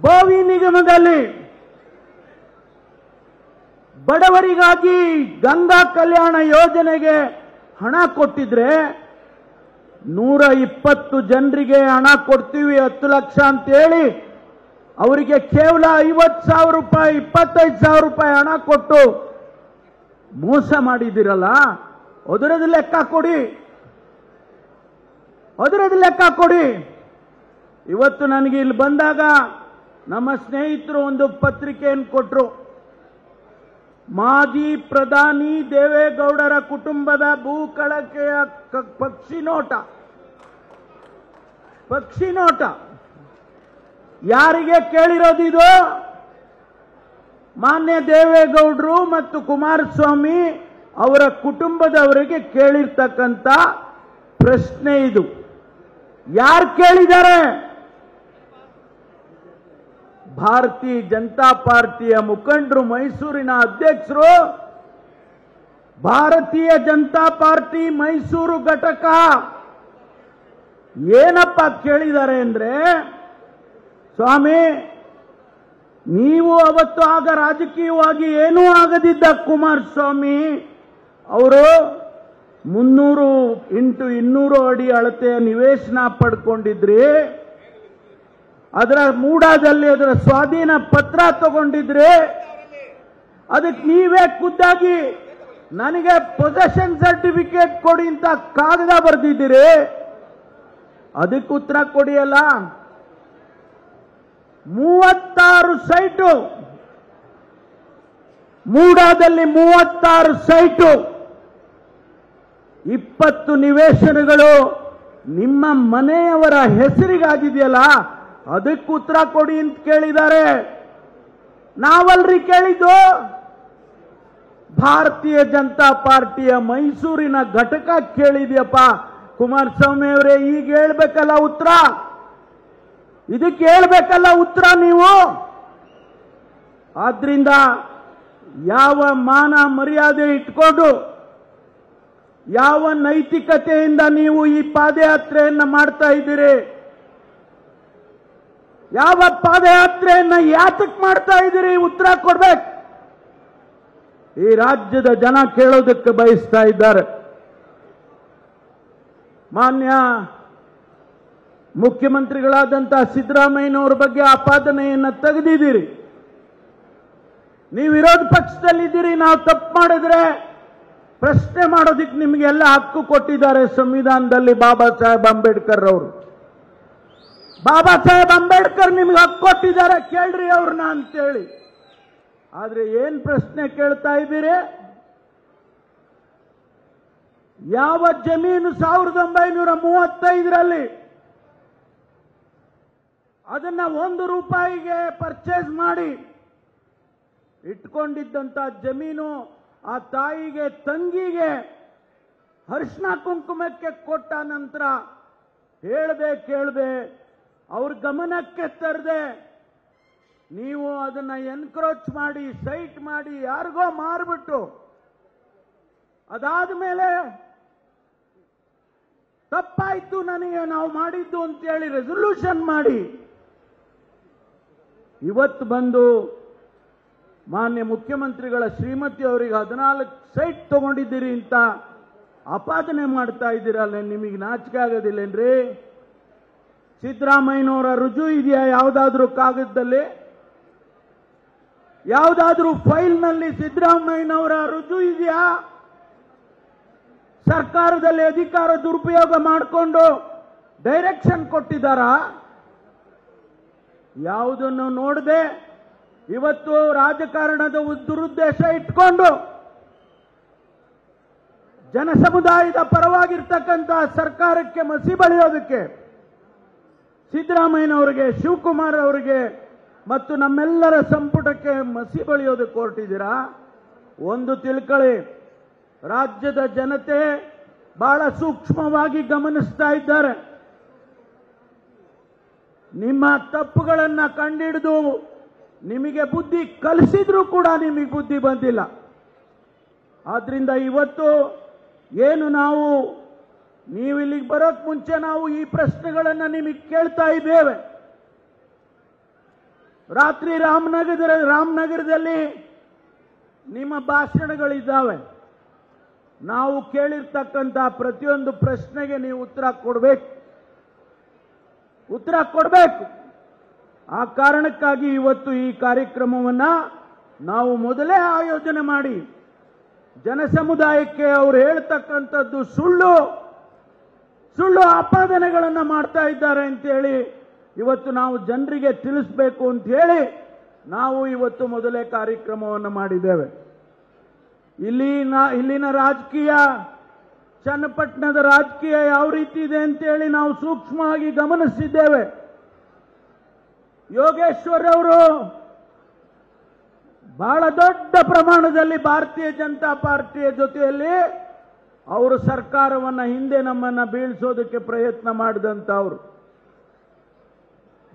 ಬಾವಿ ನಿಗಮದಲ್ಲಿ ಬಡವರಿಗಾಗಿ ಗಂಗಾ ಕಲ್ಯಾಣ ಯೋಜನೆಗೆ ಹಣ ಕೊಟ್ಟಿದ್ರೆ 120 ಜನರಿಗೆ ಹಣ ಕೊಡ್ತೀವಿ 10 ಲಕ್ಷ ಅಂತ ಹೇಳಿ ಅವರಿಗೆ ಕೇವಲ 50,000 ರೂಪಾಯಿ 25,000 ರೂಪಾಯಿ ಹಣ ಕೊಟ್ಟು ಮೋಸ ಮಾಡಿದಿರಲ್ಲ, ಅದರದ್ದು ಲೆಕ್ಕ ಕೊಡಿ, ಅದರದ್ದು ಲೆಕ್ಕ ಕೊಡಿ. ಇವತ್ತು ನನಗೆ ಇಲ್ಲಿ ಬಂದಾಗ ನಮ್ಮ ಸ್ನೇಹಿತರು ಒಂದು ಪತ್ರಿಕೆಯನ್ನು ಕೊಟ್ಟರು. ಮಾಜಿ ಪ್ರಧಾನಿ ದೇವೇಗೌಡರ ಕುಟುಂಬದ ಭೂ ಕಳಕೆಯ ಪಕ್ಷಿ ನೋಟ ಯಾರಿಗೆ ಕೇಳಿರೋದಿದು? ಮಾನ್ಯ ದೇವೇಗೌಡರು ಮತ್ತು ಕುಮಾರಸ್ವಾಮಿ ಅವರ ಕುಟುಂಬದವರಿಗೆ ಕೇಳಿರ್ತಕ್ಕಂಥ ಪ್ರಶ್ನೆ ಇದು. ಯಾರು ಕೇಳಿದ್ದಾರೆ? ಭಾರತೀಯ ಜನತಾ ಪಾರ್ಟಿಯ ಮುಖಂಡರು, ಮೈಸೂರಿನ ಅಧ್ಯಕ್ಷರು, ಭಾರತೀಯ ಜನತಾ ಪಾರ್ಟಿ ಮೈಸೂರು ಘಟಕ ಏನಪ್ಪ ಕೇಳಿದ್ದಾರೆ ಅಂದ್ರೆ, ಸ್ವಾಮಿ ನೀವು ಅವತ್ತು ಆಗ ರಾಜಕೀಯವಾಗಿ ಏನೂ ಆಗದಿದ್ದ ಕುಮಾರಸ್ವಾಮಿ ಅವರು 300 x 200 ಅಡಿ ಅಳತೆಯ ನಿವೇಶನ ಪಡ್ಕೊಂಡಿದ್ರಿ, ಅದರ ಮೂಡಾದಲ್ಲಿ ಅದರ ಸ್ವಾಧೀನ ಪತ್ರ ತಗೊಂಡಿದ್ರಿ, ಅದಕ್ಕೆ ನೀವೇ ಖುದ್ದಾಗಿ ನನಗೆ ಪೊಸೆಷನ್ ಸರ್ಟಿಫಿಕೇಟ್ ಕೊಡಿ ಅಂತ ಕಾಗದ ಬರೆದಿದ್ದೀರಿ, ಅದಕ್ಕೆ ಉತ್ತರ ಕೊಡಿಯಲ್ಲ. 36 ಸೈಟು, ಮೂಡಾದಲ್ಲಿ 36 ಸೈಟು, 20 ನಿವೇಶನಗಳು ನಿಮ್ಮ ಮನೆಯವರ ಹೆಸರಿಗಾಗಿದೆಯಲ್ಲ, ಅದಕ್ಕೆ ಉತ್ತರ ಕೊಡಿ ಅಂತ ಕೇಳಿದ್ದಾರೆ. ನಾವಲ್ರಿ ಕೇಳಿದ್ದು, ಭಾರತೀಯ ಜನತಾ ಪಾರ್ಟಿಯ ಮೈಸೂರಿನ ಘಟಕ ಕೇಳಿದ್ಯಪ್ಪ. ಕುಮಾರಸ್ವಾಮಿ ಅವರೇ ಈಗ ಹೇಳ್ಬೇಕಲ್ಲ ಉತ್ತರ, ಇದಕ್ಕೆ ಹೇಳ್ಬೇಕಲ್ಲ ಉತ್ತರ ನೀವು. ಆದ್ರಿಂದ ಯಾವ ಮಾನ ಮರ್ಯಾದೆ ಇಟ್ಕೊಂಡು, ಯಾವ ನೈತಿಕತೆಯಿಂದ ನೀವು ಈ ಪಾದಯಾತ್ರೆಯನ್ನ ಮಾಡ್ತಾ ಇದ್ದೀರಿ? ಯಾವ ಪಾದಯಾತ್ರೆಯನ್ನ ಯಾತಕ್ಕೆ ಮಾಡ್ತಾ ಇದ್ದೀರಿ? ಉತ್ತರ ಕೊಡ್ಬೇಕು. ಈ ರಾಜ್ಯದ ಜನ ಕೇಳೋದಕ್ಕೆ ಬಯಸ್ತಾ ಇದ್ದಾರೆ. ಮಾನ್ಯ ಮುಖ್ಯಮಂತ್ರಿಗಳಾದಂತಹ ಸಿದ್ದರಾಮಯ್ಯನವರ ಬಗ್ಗೆ ಆಪಾದನೆಯನ್ನ ತೆಗೆದಿದ್ದೀರಿ. ನೀವು ವಿರೋಧ ಪಕ್ಷದಲ್ಲಿದ್ದೀರಿ, ನಾವು ತಪ್ಪು ಮಾಡಿದ್ರೆ ಪ್ರಶ್ನೆ ಮಾಡೋದಕ್ಕೆ ನಿಮಗೆಲ್ಲ ಹಕ್ಕು ಕೊಟ್ಟಿದ್ದಾರೆ ಸಂವಿಧಾನದಲ್ಲಿ ಬಾಬಾ ಸಾಹೇಬ್ ಅಂಬೇಡ್ಕರ್ ಅವರು. ಬಾಬಾ ಸಾಹೇಬ್ ಅಂಬೇಡ್ಕರ್ ನಿಮ್ಗೆ ಹಕ್ಕು ಕೊಟ್ಟಿದ್ದಾರೆ, ಕೇಳ್ರಿ ಅವ್ರನ್ನ ಅಂತೇಳಿ. ಆದ್ರೆ ಏನ್ ಪ್ರಶ್ನೆ ಕೇಳ್ತಾ ಇದ್ದೀರಿ? ಯಾವ ಜಮೀನು 1935ರಲ್ಲಿ ಅದನ್ನ 1 ರೂಪಾಯಿಗೆ ಪರ್ಚೇಸ್ ಮಾಡಿ ಇಟ್ಕೊಂಡಿದ್ದಂತ ಜಮೀನು ಆ ತಾಯಿಗೆ, ತಂಗಿಗೆ ಅರಿಶಿನ ಕುಂಕುಮಕ್ಕೆ ಕೊಟ್ಟ ನಂತರ ಹೇಳ್ದೆ ಕೇಳ್ದೆ ಅವ್ರ ಗಮನಕ್ಕೆ ತರದೆ ನೀವು ಅದನ್ನ ಎನ್ಕ್ರೋಚ್ ಮಾಡಿ ಸೈಟ್ ಮಾಡಿ ಯಾರಿಗೋ ಮಾರ್ಬಿಟ್ಟು ಅದಾದ ಮೇಲೆ ತಪ್ಪಾಯ್ತು ನನಗೆ ನಾವು ಮಾಡಿದ್ದು ಅಂತೇಳಿ ರೆಸಲ್ಯೂಷನ್ ಮಾಡಿ ಇವತ್ತು ಬಂದು ಮಾನ್ಯ ಮುಖ್ಯಮಂತ್ರಿಗಳ ಶ್ರೀಮತಿ ಅವರಿಗೆ 14 ಸೈಟ್ ತಗೊಂಡಿದ್ದೀರಿ ಅಂತ ಆಪಾದನೆ ಮಾಡ್ತಾ ಇದ್ದೀರಲ್ಲ, ನಿಮಗೆ ನಾಚಿಕೆ ಆಗೋದಿಲ್ಲೇನ್ರಿ? ಸಿದ್ದರಾಮಯ್ಯನವರ ರುಜು ಇದೆಯಾ ಯಾವುದಾದ್ರೂ ಕಾಗದದಲ್ಲಿ? ಯಾವುದಾದ್ರೂ ಫೈಲ್ನಲ್ಲಿ ಸಿದ್ದರಾಮಯ್ಯನವರ ರುಜು ಇದೆಯಾ? ಸರ್ಕಾರದಲ್ಲಿ ಅಧಿಕಾರ ದುರುಪಯೋಗ ಮಾಡಿಕೊಂಡು ಡೈರೆಕ್ಷನ್ ಕೊಟ್ಟಿದ್ದಾರಾ? ಯಾವುದನ್ನು ನೋಡದೆ ಇವತ್ತು ರಾಜಕಾರಣದ ದುರುದ್ದೇಶ ಇಟ್ಕೊಂಡು ಜನಸಮುದಾಯದ ಪರವಾಗಿರ್ತಕ್ಕಂಥ ಸರ್ಕಾರಕ್ಕೆ ಮಸಿ ಬಳಿಯೋದಕ್ಕೆ ಸಿದ್ದರಾಮಯ್ಯನವರಿಗೆ, ಶಿವಕುಮಾರ್ ಅವರಿಗೆ ಮತ್ತು ನಮ್ಮೆಲ್ಲರ ಸಂಪುಟಕ್ಕೆ ಮಸಿ ಬಳಿಯೋದಕ್ಕೆ ಹೊರಟಿದ್ದೀರಾ? ಒಂದು ತಿಳ್ಕೊಳ್ಳಿ, ರಾಜ್ಯದ ಜನತೆ ಬಹಳ ಸೂಕ್ಷ್ಮವಾಗಿ ಗಮನಿಸ್ತಾ ಇದ್ದಾರೆ. ನಿಮ್ಮ ತಪ್ಪುಗಳನ್ನು ಕಂಡಿಡಿದು ನಿಮಗೆ ಬುದ್ಧಿ ಕಲಿಸಿದ್ರೂ ಕೂಡ ನಿಮಗೆ ಬುದ್ಧಿ ಬಂದಿಲ್ಲ. ಆದ್ರಿಂದ ಇವತ್ತು ಏನು ನೀವು ಇಲ್ಲಿಗೆ ಬರೋಕ್ ಮುಂಚೆ ನಾವು ಈ ಪ್ರಶ್ನೆಗಳನ್ನು ನಿಮಗೆ ಕೇಳ್ತಾ ಇದ್ದೇವೆ. ರಾತ್ರಿ ರಾಮನಗರದಲ್ಲಿ ನಿಮ್ಮ ಭಾಷಣಗಳಿದ್ದಾವೆ. ನಾವು ಕೇಳಿರ್ತಕ್ಕಂಥ ಪ್ರತಿಯೊಂದು ಪ್ರಶ್ನೆಗೆ ನೀವು ಉತ್ತರ ಕೊಡಬೇಕು. ಆ ಕಾರಣಕ್ಕಾಗಿ ಇವತ್ತು ಈ ಕಾರ್ಯಕ್ರಮವನ್ನ ನಾವು ಮೊದಲೇ ಆಯೋಜನೆ ಮಾಡಿ ಜನಸಮುದಾಯಕ್ಕೆ ಅವರು ಹೇಳ್ತಕ್ಕಂಥದ್ದು ಸುಳ್ಳು ಆಪಾದನೆಗಳನ್ನು ಮಾಡ್ತಾ ಇದ್ದಾರೆ ಅಂತೇಳಿ ಇವತ್ತು ನಾವು ಜನರಿಗೆ ತಿಳಿಸಬೇಕು ಅಂತ ಹೇಳಿ ನಾವು ಇವತ್ತು ಮೊದಲೇ ಕಾರ್ಯಕ್ರಮವನ್ನು ಮಾಡಿದ್ದೇವೆ. ಇಲ್ಲಿನ ರಾಜಕೀಯ, ಚನ್ನಪಟ್ಟಣದ ರಾಜಕೀಯ ಯಾವ ರೀತಿ ಇದೆ ಅಂತೇಳಿ ನಾವು ಸೂಕ್ಷ್ಮವಾಗಿ ಗಮನಿಸಿದ್ದೇವೆ. ಯೋಗೇಶ್ವರ್ ಅವರು ಬಹಳ ದೊಡ್ಡ ಪ್ರಮಾಣದಲ್ಲಿ ಭಾರತೀಯ ಜನತಾ ಪಾರ್ಟಿಯ ಜೊತೆಯಲ್ಲಿ ಅವರು ಸರ್ಕಾರವನ್ನ ಹಿಂದೆ ನಮ್ಮನ್ನ ಬೀಳಿಸೋದಕ್ಕೆ ಪ್ರಯತ್ನ ಮಾಡಿದಂತವರು.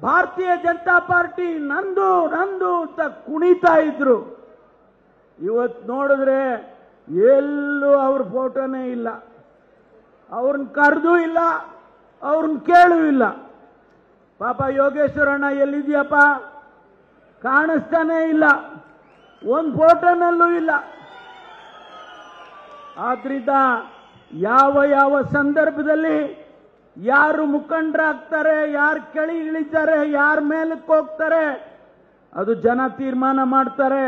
ಭಾರತೀಯ ಜನತಾ ಪಾರ್ಟಿ ನಂದು ಅಂತ ಕುಣಿತಾ ಇದ್ರು. ಇವತ್ತು ನೋಡಿದ್ರೆ ಎಲ್ಲೂ ಅವ್ರ ಫೋಟೋನೇ ಇಲ್ಲ, ಅವ್ರನ್ನ ಕರೆದೂ ಇಲ್ಲ, ಅವ್ರನ್ನ ಕೇಳೂ ಇಲ್ಲ. ಪಾಪ ಯೋಗೇಶ್ವರಣ್ಣ ಎಲ್ಲಿದ್ಯಪ್ಪ, ಕಾಣಿಸ್ತಾನೇ ಇಲ್ಲ, ಒಂದು ಫೋಟೋನಲ್ಲೂ ಇಲ್ಲ. ಆದ್ರಿಂದ ಯಾವ ಸಂದರ್ಭದಲ್ಲಿ ಯಾರು ಮುಖಂಡರಾಗ್ತಾರೆ, ಯಾರು ಕೆಳಗೆ ಇಳಿತಾರೆ, ಯಾರ ಮೇಲಕ್ಕೆ ಹೋಗ್ತಾರೆ, ಅದು ಜನ ತೀರ್ಮಾನ ಮಾಡ್ತಾರೆ.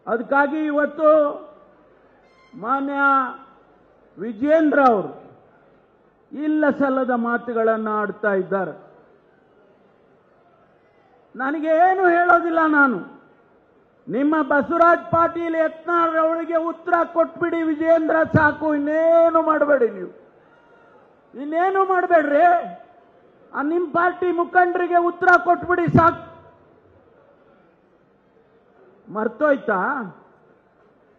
ಅದಕ್ಕಾಗಿ ಇವತ್ತು ಮಾನ್ಯ ವಿಜಯೇಂದ್ರ ಅವರು ಇಲ್ಲ ಸಲ್ಲದ ಮಾತುಗಳನ್ನು ಆಡ್ತಾ ಇದ್ದಾರೆ. ನನಗೇನು ಹೇಳೋದಿಲ್ಲ. ನಾನು ನಿಮ್ಮ ಬಸವರಾಜ್ ಪಾಟೀಲ್ ಯತ್ನಾಳ್ ಅವರಿಗೆ ಉತ್ತರ ಕೊಟ್ಬಿಡಿ ವಿಜಯೇಂದ್ರ, ಸಾಕು. ಇನ್ನೇನು ಮಾಡಬೇಡಿ, ನೀವು ಇನ್ನೇನು ಮಾಡಬೇಡ್ರಿ. ನಿಮ್ಮ ಪಾರ್ಟಿ ಮುಖಂಡರಿಗೆ ಉತ್ತರ ಕೊಟ್ಬಿಡಿ, ಸಾಕು.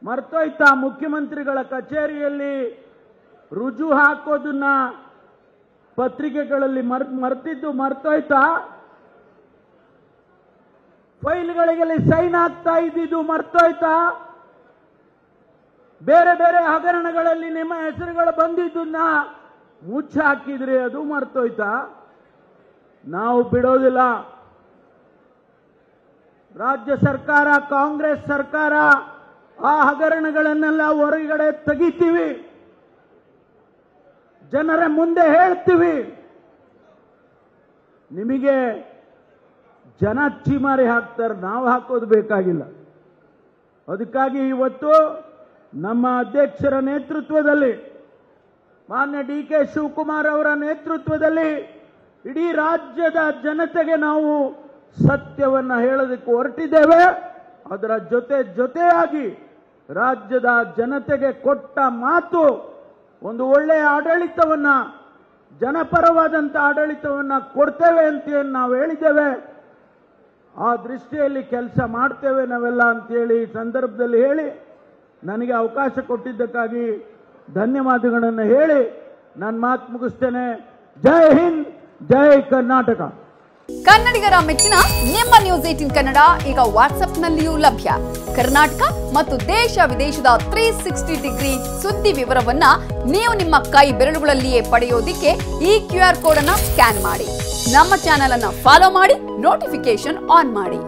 ಮರ್ತೋಯ್ತಾ ಮುಖ್ಯಮಂತ್ರಿಗಳ ಕಚೇರಿಯಲ್ಲಿ ರುಜು ಹಾಕೋದನ್ನ ಪತ್ರಿಕೆಗಳಲ್ಲಿ ಮರ್ತೋಯ್ತಾ? ಫೈಲ್ಗಳಿಗೆ ಸೈನ್ ಆಗ್ತಾ ಇದ್ದಿದ್ದು ಮರ್ತೋಯ್ತಾ? ಬೇರೆ ಬೇರೆ ಹಗರಣಗಳಲ್ಲಿ ನಿಮ್ಮ ಹೆಸರುಗಳು ಬಂದಿದ್ದನ್ನ ಮುಚ್ಚ ಹಾಕಿದ್ರಿ, ಅದು ಮರ್ತೋಯ್ತಾ? ನಾವು ಬಿಡೋದಿಲ್ಲ. ರಾಜ್ಯ ಸರ್ಕಾರ, ಕಾಂಗ್ರೆಸ್ ಸರ್ಕಾರ ಆ ಹಗರಣಗಳನ್ನೆಲ್ಲ ಹೊರಗಡೆ ತೆಗಿತೀವಿ, ಜನರ ಮುಂದೆ ಹೇಳ್ತೀವಿ. ನಿಮಗೆ ಜನ ಚೀಮಾರಿ ಹಾಕ್ತಾರೆ, ನಾವು ಹಾಕೋದು ಬೇಕಾಗಿಲ್ಲ. ಅದಕ್ಕಾಗಿ ಇವತ್ತು ನಮ್ಮ ಅಧ್ಯಕ್ಷರ ನೇತೃತ್ವದಲ್ಲಿ, ಮಾನ್ಯ ಡಿ.ಕೆ. ಶಿವಕುಮಾರ್ ಅವರ ನೇತೃತ್ವದಲ್ಲಿ ಇಡೀ ರಾಜ್ಯದ ಜನತೆಗೆ ನಾವು ಸತ್ಯವನ್ನ ಹೇಳೋದಕ್ಕೆ ಹೊರಟಿದ್ದೇವೆ. ಅದರ ಜೊತೆಯಾಗಿ ರಾಜ್ಯದ ಜನತೆಗೆ ಕೊಟ್ಟ ಮಾತು, ಒಂದು ಒಳ್ಳೆಯ ಆಡಳಿತವನ್ನ, ಜನಪರವಾದಂಥ ಆಡಳಿತವನ್ನ ಕೊಡ್ತೇವೆ ಅಂತ ನಾವು ಹೇಳಿದ್ದೇವೆ. ಆ ದೃಷ್ಟಿಯಲ್ಲಿ ಕೆಲಸ ಮಾಡ್ತೇವೆ ನಾವೆಲ್ಲ ಅಂತೇಳಿ ಈ ಸಂದರ್ಭದಲ್ಲಿ ಹೇಳಿ, ನನಗೆ ಅವಕಾಶ ಕೊಟ್ಟಿದ್ದಕ್ಕಾಗಿ ಧನ್ಯವಾದಗಳನ್ನು ಹೇಳಿ ನಾನು ಮಾತು ಮುಗಿಸ್ತೇನೆ. ಜೈ ಹಿಂದ್, ಜೈ ಕರ್ನಾಟಕ. ಕನ್ನಡಿಗರ ಮೆಚ್ಚಿನ ನಿಮ್ಮ ನ್ಯೂಸ್ 18 ಕನ್ನಡ ಈಗ ವಾಟ್ಸ್ಆಪ್ನಲ್ಲಿಯೂ ಲಭ್ಯ. ಕರ್ನಾಟಕ ಮತ್ತು ದೇಶ ವಿದೇಶದ 360 ಡಿಗ್ರಿ ಸುದ್ದಿ ವಿವರವನ್ನ ನೀವು ನಿಮ್ಮ ಕೈ ಬೆರಳುಗಳಲ್ಲಿಯೇ ಪಡೆಯೋದಿಕ್ಕೆ ಈ QR ಕೋಡ್ ಅನ್ನು ಸ್ಕ್ಯಾನ್ ಮಾಡಿ. ನಮ್ಮ ಚಾನೆಲ್ ಅನ್ನು ಫಾಲೋ ಮಾಡಿ, ನೋಟಿಫಿಕೇಶನ್ ಆನ್ ಮಾಡಿ.